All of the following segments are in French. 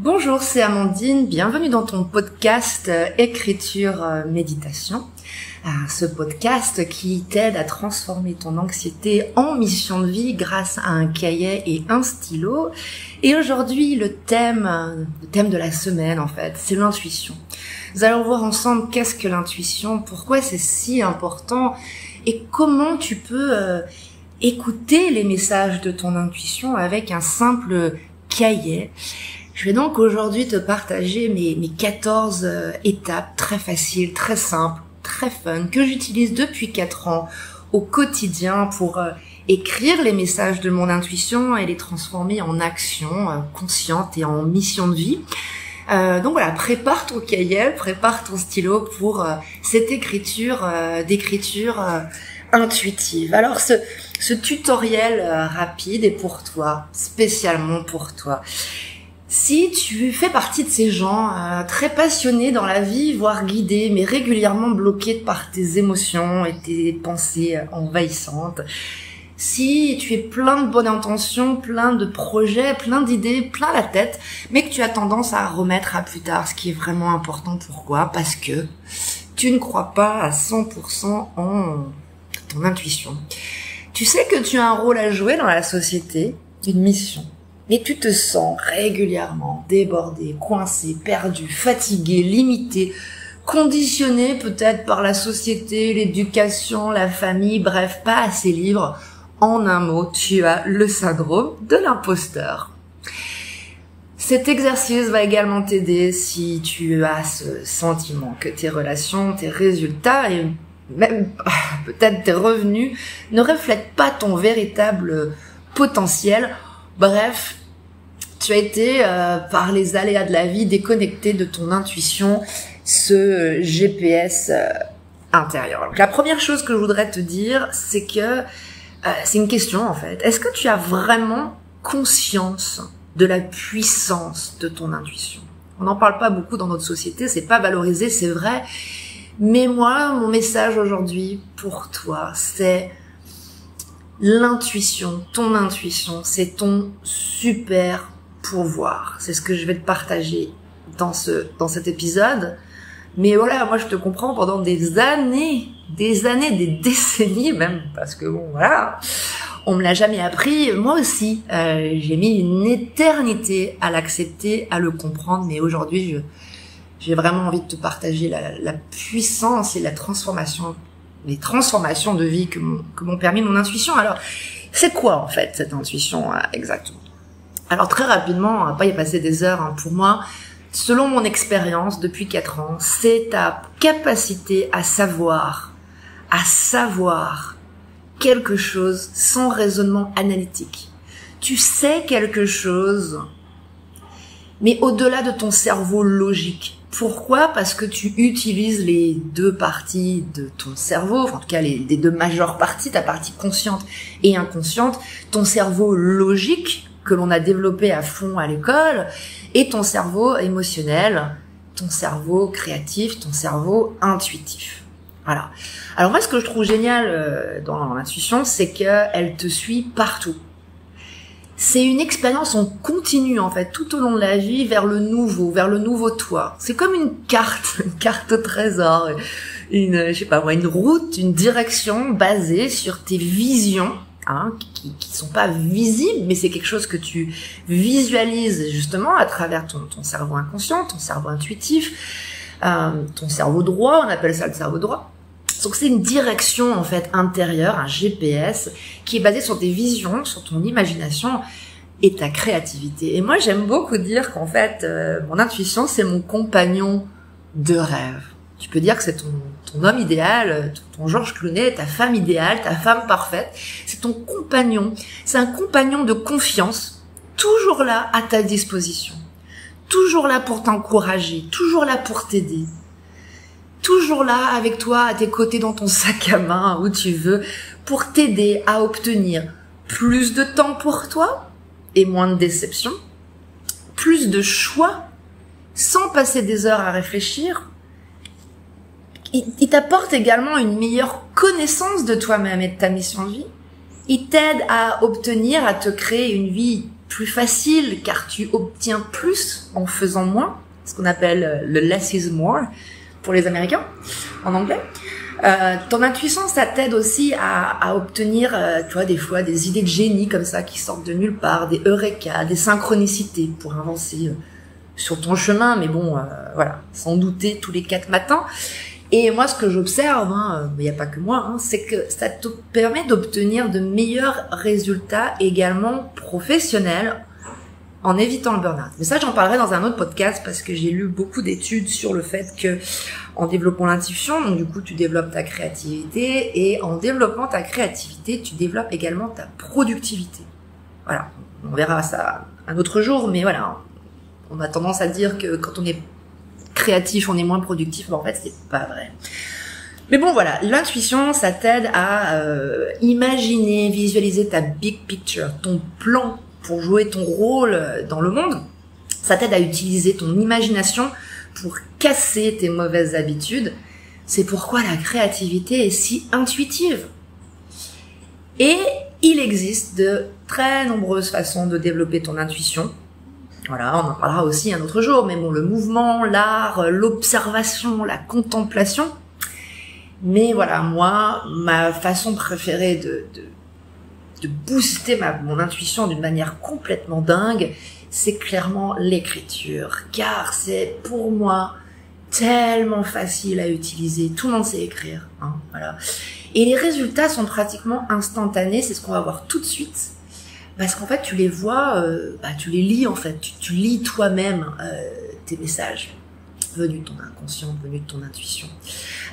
Bonjour, c'est Amandine, bienvenue dans ton podcast Écriture Méditation. Ce podcast qui t'aide à transformer ton anxiété en mission de vie grâce à un cahier et un stylo. Et aujourd'hui, le thème de la semaine en fait, c'est l'intuition. Nous allons voir ensemble qu'est-ce que l'intuition, pourquoi c'est si important et comment tu peux écouter les messages de ton intuition avec un simple cahier. Je vais donc aujourd'hui te partager mes 14 étapes très faciles, très simples, très fun, que j'utilise depuis 4 ans au quotidien pour écrire les messages de mon intuition et les transformer en action consciente et en mission de vie. Donc voilà, prépare ton cahier, prépare ton stylo pour cette écriture intuitive. Alors ce tutoriel rapide est pour toi, spécialement pour toi. Si tu fais partie de ces gens très passionnés dans la vie, voire guidés, mais régulièrement bloqués par tes émotions et tes pensées envahissantes, si tu es plein de bonnes intentions, plein de projets, plein d'idées, plein la tête, mais que tu as tendance à remettre à plus tard ce qui est vraiment important, pourquoi ? Parce que tu ne crois pas à 100% en ton intuition. Tu sais que tu as un rôle à jouer dans la société, une mission. Mais tu te sens régulièrement débordé, coincé, perdu, fatigué, limité, conditionné peut-être par la société, l'éducation, la famille, bref, pas assez libre. En un mot, tu as le syndrome de l'imposteur. Cet exercice va également t'aider si tu as ce sentiment que tes relations, tes résultats et même peut-être tes revenus ne reflètent pas ton véritable potentiel. Bref, tu as été, par les aléas de la vie, déconnecté de ton intuition, ce GPS intérieur. Donc, la première chose que je voudrais te dire, c'est que c'est une question en fait. Est-ce que tu as vraiment conscience de la puissance de ton intuition ? On n'en parle pas beaucoup dans notre société, c'est pas valorisé, c'est vrai. Mais moi, mon message aujourd'hui pour toi, c'est l'intuition, ton intuition, c'est ton super pouvoir. C'est ce que je vais te partager dans cet épisode. Mais voilà, moi je te comprends pendant des années, des décennies même, parce que bon voilà, on me l'a jamais appris. Moi aussi, j'ai mis une éternité à l'accepter, à le comprendre. Mais aujourd'hui, j'ai vraiment envie de te partager la puissance et la transformation, les transformations de vie que m'ont permis mon intuition. Alors, c'est quoi en fait cette intuition exactement ? Alors très rapidement, on va pas y passer des heures pour moi. Selon mon expérience depuis 4 ans, c'est ta capacité à savoir quelque chose sans raisonnement analytique. Tu sais quelque chose, mais au-delà de ton cerveau logique. Pourquoi ? Parce que tu utilises les 2 parties de ton cerveau, enfin, en tout cas les 2 majeures parties, ta partie consciente et inconsciente, ton cerveau logique que l'on a développé à fond à l'école et ton cerveau émotionnel, ton cerveau créatif, ton cerveau intuitif. Voilà. Alors moi, ce que je trouve génial dans l'intuition, c'est qu'elle te suit partout. C'est une expérience en continu en fait, tout au long de la vie, vers le nouveau toi. C'est comme une carte au trésor, une route, une direction basée sur tes visions, qui sont pas visibles, mais c'est quelque chose que tu visualises justement à travers ton cerveau inconscient, ton cerveau intuitif, ton cerveau droit, on appelle ça le cerveau droit. Donc c'est une direction en fait intérieure, un GPS qui est basé sur tes visions, sur ton imagination et ta créativité. Et moi j'aime beaucoup dire qu'en fait mon intuition c'est mon compagnon de rêve. Tu peux dire que c'est ton homme idéal, ton Georges Clooney, ta femme idéale, ta femme parfaite. C'est ton compagnon. C'est un compagnon de confiance, toujours là à ta disposition, toujours là pour t'encourager, toujours là pour t'aider. Toujours là avec toi, à tes côtés dans ton sac à main, où tu veux, pour t'aider à obtenir plus de temps pour toi et moins de déception, plus de choix, sans passer des heures à réfléchir. Il t'apporte également une meilleure connaissance de toi-même et de ta mission de vie. Il t'aide à obtenir, à te créer une vie plus facile car tu obtiens plus en faisant moins, ce qu'on appelle le less is more pour les Américains en anglais. Ton intuition, ça t'aide aussi à obtenir, tu vois, des fois des idées de génie comme ça qui sortent de nulle part, des eureka, des synchronicités pour avancer sur ton chemin, mais bon, voilà, sans douter tous les 4 matins. Et moi, ce que j'observe, il n'y a pas que moi, c'est que ça te permet d'obtenir de meilleurs résultats également professionnels en évitant le burn-out. Mais ça, j'en parlerai dans un autre podcast parce que j'ai lu beaucoup d'études sur le fait que en développant l'intuition, donc du coup, tu développes ta créativité et en développant ta créativité, tu développes également ta productivité. Voilà. On verra ça un autre jour, mais voilà. On a tendance à dire que quand on est créatif, on est moins productif, mais en fait, c'est pas vrai. Mais bon, voilà. L'intuition, ça t'aide à imaginer, visualiser ta big picture, ton plan pour jouer ton rôle dans le monde. Ça t'aide à utiliser ton imagination pour casser tes mauvaises habitudes. C'est pourquoi la créativité est si intuitive. Et il existe de très nombreuses façons de développer ton intuition. Voilà, on en parlera aussi un autre jour, mais bon, le mouvement, l'art, l'observation, la contemplation. Mais voilà, moi, ma façon préférée de booster mon intuition d'une manière complètement dingue, c'est clairement l'écriture, car c'est pour moi tellement facile à utiliser. Tout le monde sait écrire, voilà. Et les résultats sont pratiquement instantanés, c'est ce qu'on va voir tout de suite, parce qu'en fait tu les vois, tu les lis en fait, tu lis toi-même tes messages venus de ton inconscient, venus de ton intuition.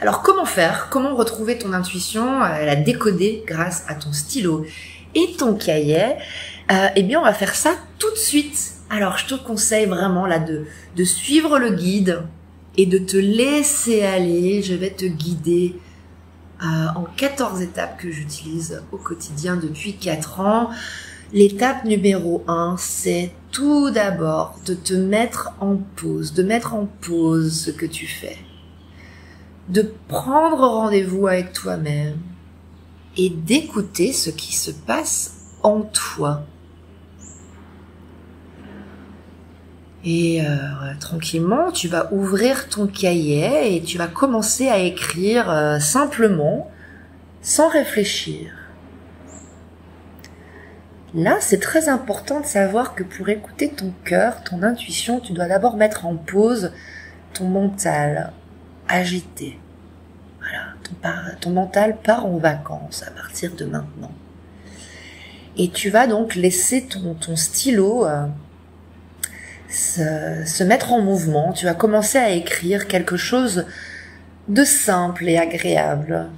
Alors comment faire? Comment retrouver ton intuition, la décoder grâce à ton stylo et ton cahier? Eh bien, on va faire ça tout de suite. Alors, je te conseille vraiment là de suivre le guide et de te laisser aller. Je vais te guider en 14 étapes que j'utilise au quotidien depuis 4 ans. L'étape numéro 1, c'est tout d'abord de te mettre en pause, de mettre en pause ce que tu fais, de prendre rendez-vous avec toi-même et d'écouter ce qui se passe en toi. Et tranquillement, tu vas ouvrir ton cahier et tu vas commencer à écrire simplement, sans réfléchir. Là, c'est très important de savoir que pour écouter ton cœur, ton intuition, tu dois d'abord mettre en pause ton mental agité. Voilà, ton mental part en vacances à partir de maintenant. Et tu vas donc laisser ton stylo se mettre en mouvement. Tu vas commencer à écrire quelque chose de simple et agréable.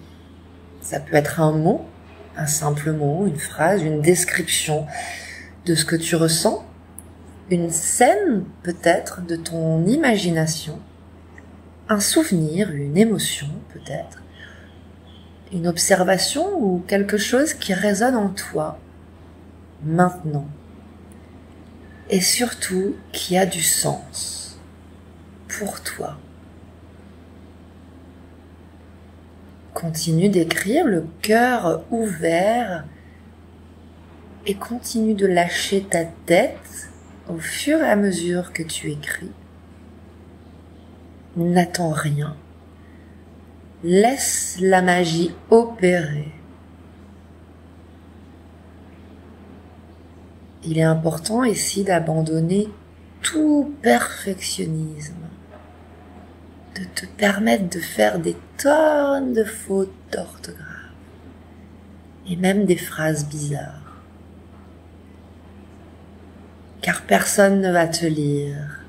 Ça peut être un mot, un simple mot, une phrase, une description de ce que tu ressens, une scène peut-être de ton imagination, un souvenir, une émotion peut-être, une observation ou quelque chose qui résonne en toi maintenant et surtout qui a du sens pour toi. Continue d'écrire le cœur ouvert et continue de lâcher ta tête au fur et à mesure que tu écris. N'attends rien. Laisse la magie opérer. Il est important ici d'abandonner tout perfectionnisme, de te permettre de faire des tonnes de fautes d'orthographe et même des phrases bizarres. Car personne ne va te lire,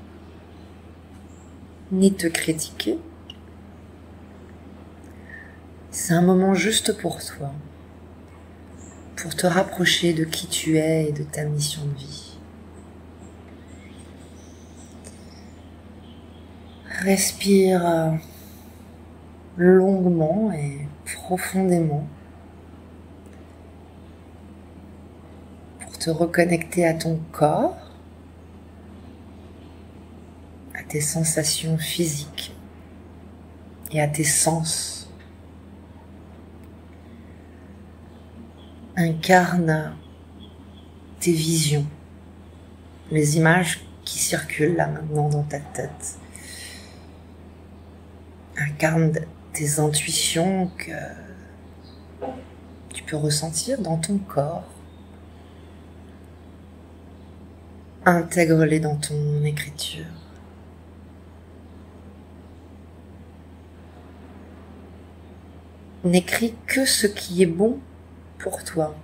ni te critiquer. C'est un moment juste pour toi, pour te rapprocher de qui tu es et de ta mission de vie. Respire longuement et profondément pour te reconnecter à ton corps, à tes sensations physiques et à tes sens. Incarne tes visions, les images qui circulent là maintenant dans ta tête incarnent tes intuitions que tu peux ressentir dans ton corps. Intègre-les dans ton écriture. N'écris que ce qui est bon pour toi.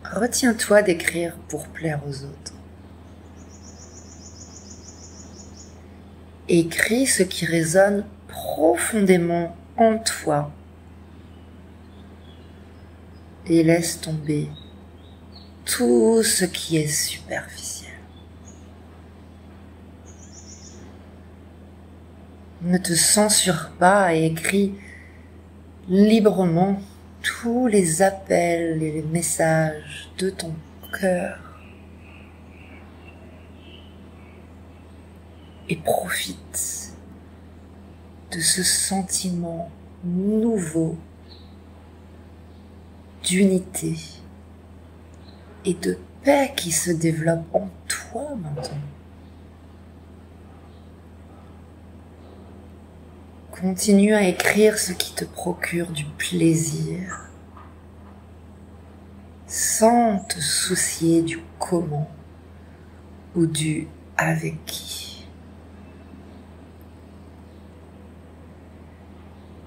Retiens-toi d'écrire pour plaire aux autres. Écris ce qui résonne profondément en toi et laisse tomber tout ce qui est superficiel. Ne te censure pas et écris librement tous les appels et les messages de ton cœur. Et profite de ce sentiment nouveau d'unité et de paix qui se développe en toi maintenant. Continue à écrire ce qui te procure du plaisir, sans te soucier du comment ou du avec qui.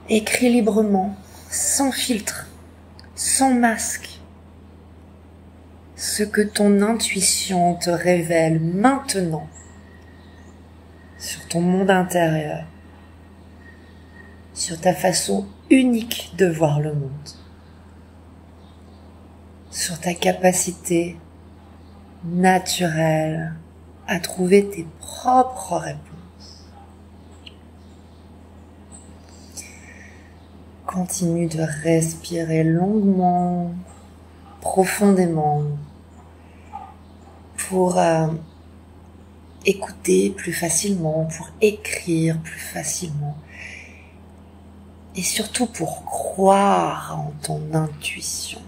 Écris librement, sans filtre, sans masque, ce que ton intuition te révèle maintenant sur ton monde intérieur, sur ta façon unique de voir le monde, sur ta capacité naturelle à trouver tes propres réponses. Continue de respirer longuement, profondément, pour écouter plus facilement, pour écrire plus facilement, et surtout pour croire en ton intuition.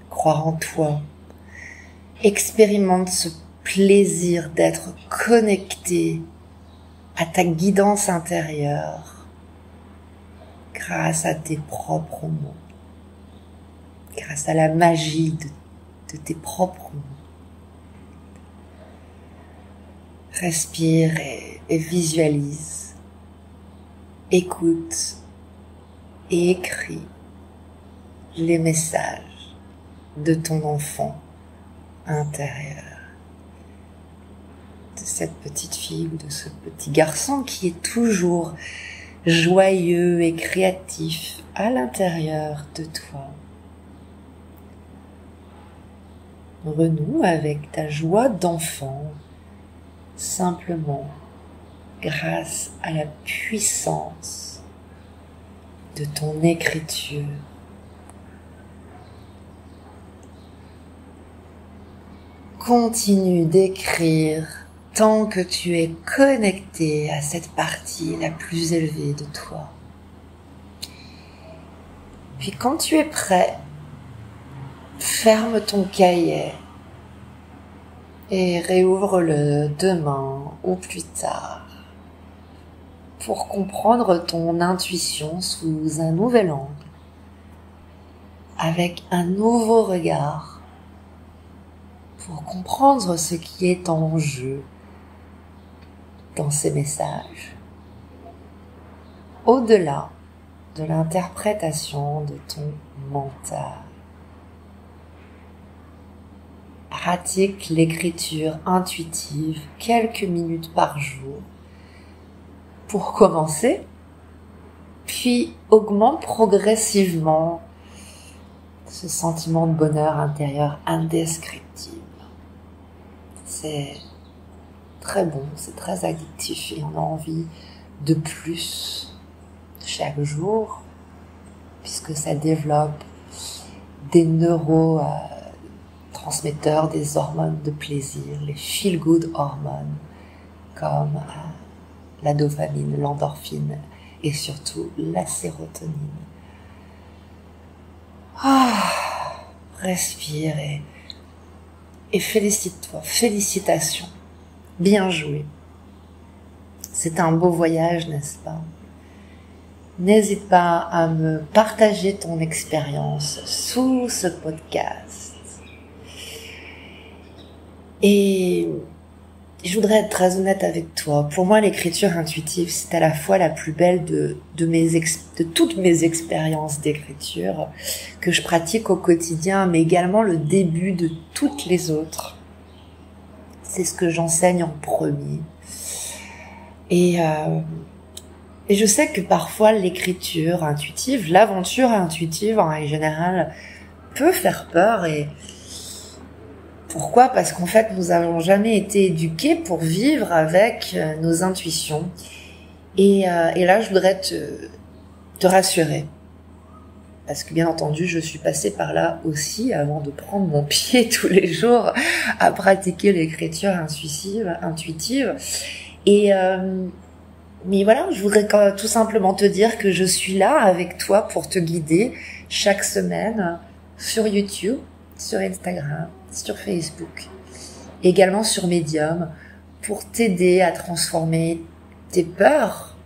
Croire en toi. Expérimente ce plaisir d'être connecté à ta guidance intérieure grâce à tes propres mots, grâce à la magie de tes propres mots. Respire et visualise, écoute et écris les messages de ton enfant intérieur, de cette petite fille ou de ce petit garçon qui est toujours joyeux et créatif à l'intérieur de toi. Renoue avec ta joie d'enfant, simplement grâce à la puissance de ton écriture. Continue d'écrire tant que tu es connecté à cette partie la plus élevée de toi. Puis quand tu es prêt, ferme ton cahier et réouvre-le demain ou plus tard pour comprendre ton intuition sous un nouvel angle, avec un nouveau regard, pour comprendre ce qui est en jeu dans ces messages, au-delà de l'interprétation de ton mental. Pratique l'écriture intuitive quelques minutes par jour pour commencer, puis augmente progressivement ce sentiment de bonheur intérieur indescriptible. C'est très bon, c'est très addictif et on a envie de plus chaque jour, puisque ça développe des neurotransmetteurs, des hormones de plaisir, les feel-good hormones, comme la dopamine, l'endorphine et surtout la sérotonine. respire et félicite-toi, félicitations, bien joué. C'est un beau voyage, n'est-ce pas? N'hésite pas à me partager ton expérience sous ce podcast. Et je voudrais être très honnête avec toi. Pour moi, l'écriture intuitive, c'est à la fois la plus belle de toutes mes expériences d'écriture que je pratique au quotidien, mais également le début de toutes les autres. C'est ce que j'enseigne en premier. Et je sais que parfois l'écriture intuitive, l'aventure intuitive en général, peut faire peur. Et pourquoi? Parce qu'en fait, nous n'avons jamais été éduqués pour vivre avec nos intuitions. Et là, je voudrais te rassurer. Parce que bien entendu, je suis passée par là aussi avant de prendre mon pied tous les jours à pratiquer l'écriture intuitive. Mais voilà, je voudrais tout simplement te dire que je suis là avec toi pour te guider chaque semaine sur YouTube, sur Instagram, sur Facebook, également sur Medium, pour t'aider à transformer tes peurs,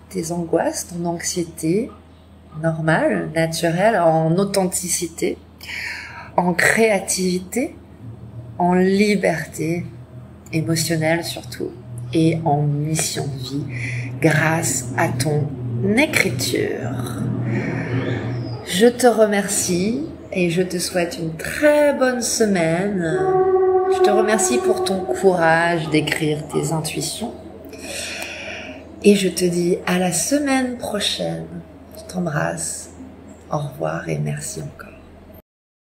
tes angoisses, ton anxiété normale, naturelle, en authenticité, en créativité, en liberté émotionnelle surtout, et en mission de vie grâce à ton écriture. Je te remercie et je te souhaite une très bonne semaine. Je te remercie pour ton courage d'écrire tes intuitions. Et je te dis à la semaine prochaine. Je t'embrasse. Au revoir et merci encore.